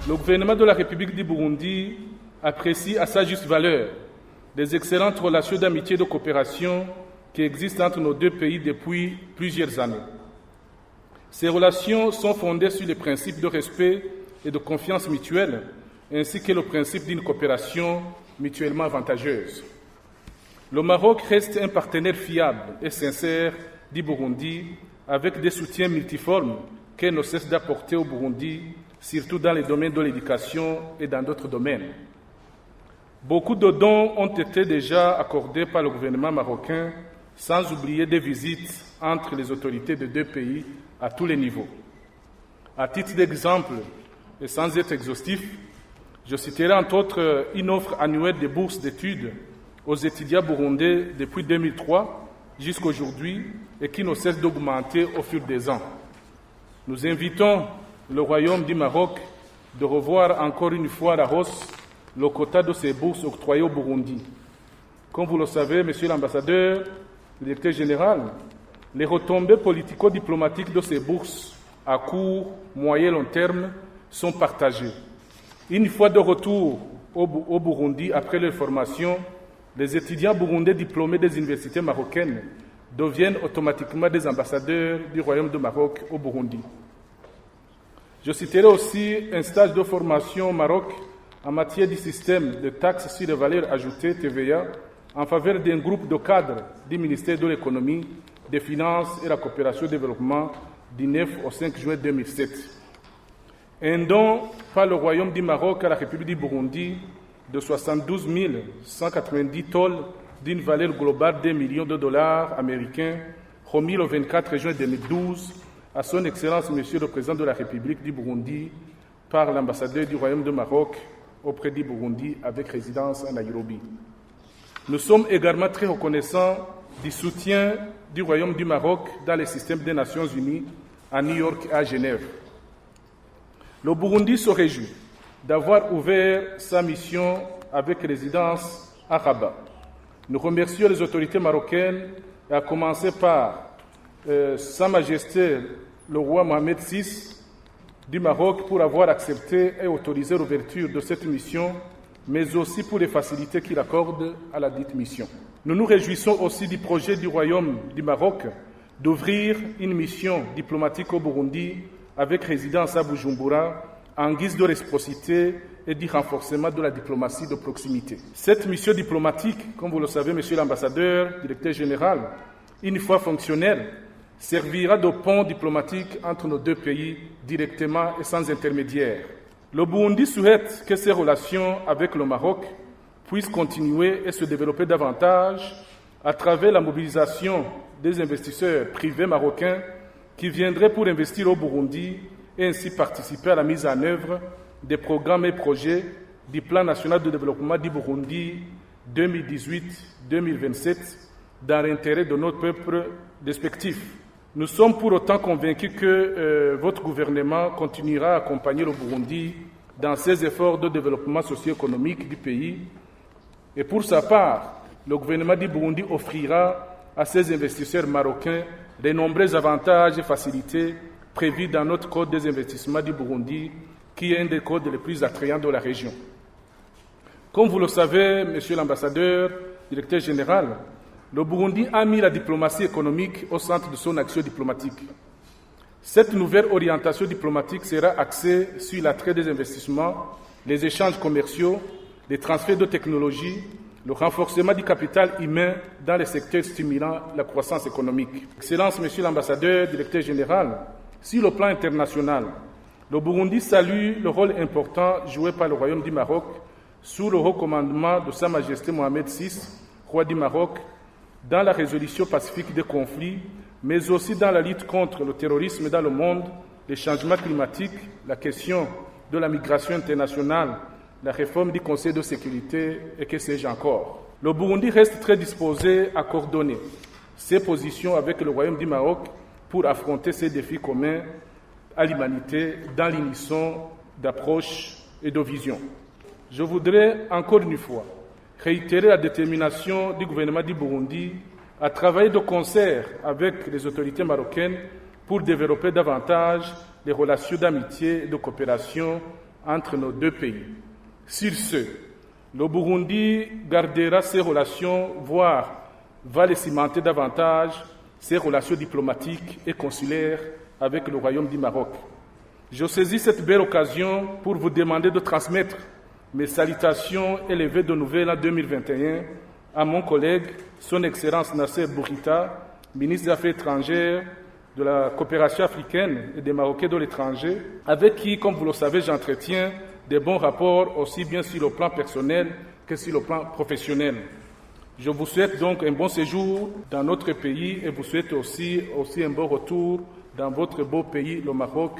Le gouvernement de la République du Burundi apprécie à sa juste valeur les excellentes relations d'amitié et de coopération qui existent entre nos deux pays depuis plusieurs années. Ces relations sont fondées sur les principes de respect et de confiance mutuelle, ainsi que le principe d'une coopération mutuellement avantageuse. Le Maroc reste un partenaire fiable et sincère du Burundi, avec des soutiens multiformes qu'elle ne cesse d'apporter au Burundi, surtout dans les domaines de l'éducation et dans d'autres domaines. Beaucoup de dons ont été déjà accordés par le gouvernement marocain, sans oublier des visites entre les autorités des deux pays à tous les niveaux. À titre d'exemple, et sans être exhaustif, je citerai entre autres une offre annuelle de bourses d'études aux étudiants burundais depuis 2003 jusqu'à aujourd'hui et qui ne cesse d'augmenter au fil des ans. Nous invitons le Royaume du Maroc de revoir encore une fois à la hausse le quota de ces bourses octroyées au Burundi. Comme vous le savez, Monsieur l'ambassadeur, le directeur général, les retombées politico-diplomatiques de ces bourses à court, moyen et long terme sont partagées. Une fois de retour au Burundi après leur formation, les étudiants burundais diplômés des universités marocaines deviennent automatiquement des ambassadeurs du Royaume du Maroc au Burundi. Je citerai aussi un stage de formation au Maroc en matière du système de taxes sur les valeurs ajoutées TVA en faveur d'un groupe de cadres du ministère de l'économie, des finances et de la coopération au développement du 9 au 5 juin 2007. Un don par le Royaume du Maroc à la République du Burundi de 72 190 tolls d'une valeur globale d'$1 million américains, remis le 24 juin 2012 à son Excellence Monsieur le Président de la République du Burundi par l'ambassadeur du Royaume du Maroc auprès du Burundi avec résidence à Nairobi. Nous sommes également très reconnaissants du soutien du Royaume du Maroc dans le système des Nations Unies à New York et à Genève. Le Burundi se réjouit d'avoir ouvert sa mission avec résidence à Rabat. Nous remercions les autorités marocaines, et à commencer par Sa Majesté le roi Mohamed VI du Maroc pour avoir accepté et autorisé l'ouverture de cette mission, mais aussi pour les facilités qu'il accorde à la dite mission. Nous nous réjouissons aussi du projet du Royaume du Maroc d'ouvrir une mission diplomatique au Burundi avec résidence à Bujumbura en guise de réciprocité et du renforcement de la diplomatie de proximité. Cette mission diplomatique, comme vous le savez, Monsieur l'ambassadeur, directeur général, une fois fonctionnelle, servira de pont diplomatique entre nos deux pays directement et sans intermédiaire. Le Burundi souhaite que ces relations avec le Maroc puissent continuer et se développer davantage à travers la mobilisation des investisseurs privés marocains qui viendraient pour investir au Burundi et ainsi participer à la mise en œuvre des programmes et projets du Plan national de développement du Burundi 2018-2027 dans l'intérêt de notre peuple respectif. Nous sommes pour autant convaincus que votre gouvernement continuera à accompagner le Burundi dans ses efforts de développement socio-économique du pays. Et pour sa part, le gouvernement du Burundi offrira à ses investisseurs marocains de nombreux avantages et facilités prévus dans notre Code des investissements du Burundi, qui est un des codes les plus attrayants de la région. Comme vous le savez, Monsieur l'ambassadeur, directeur général, le Burundi a mis la diplomatie économique au centre de son action diplomatique. Cette nouvelle orientation diplomatique sera axée sur l'attrait des investissements, les échanges commerciaux, les transferts de technologies, le renforcement du capital humain dans les secteurs stimulant la croissance économique. Excellence, Monsieur l'ambassadeur, directeur général, sur le plan international, le Burundi salue le rôle important joué par le Royaume du Maroc sous le haut commandement de Sa Majesté Mohamed VI, roi du Maroc, dans la résolution pacifique des conflits, mais aussi dans la lutte contre le terrorisme dans le monde, les changements climatiques, la question de la migration internationale, la réforme du Conseil de sécurité et que sais-je encore. Le Burundi reste très disposé à coordonner ses positions avec le Royaume du Maroc pour affronter ces défis communs à l'humanité dans l'unisson d'approche et de vision. Je voudrais encore une fois réitérer la détermination du gouvernement du Burundi à travailler de concert avec les autorités marocaines pour développer davantage les relations d'amitié et de coopération entre nos deux pays. Sur ce, le Burundi gardera ses relations, voire va les cimenter davantage, ses relations diplomatiques et consulaires avec le Royaume du Maroc. Je saisis cette belle occasion pour vous demander de transmettre mes salutations et les vœux de nouvelles en 2021 à mon collègue, son Excellence Nasser Bourita, ministre des Affaires étrangères, de la coopération africaine et des Marocains de l'étranger, avec qui, comme vous le savez, j'entretiens des bons rapports aussi bien sur le plan personnel que sur le plan professionnel. Je vous souhaite donc un bon séjour dans notre pays et vous souhaite aussi un bon retour dans votre beau pays, le Maroc.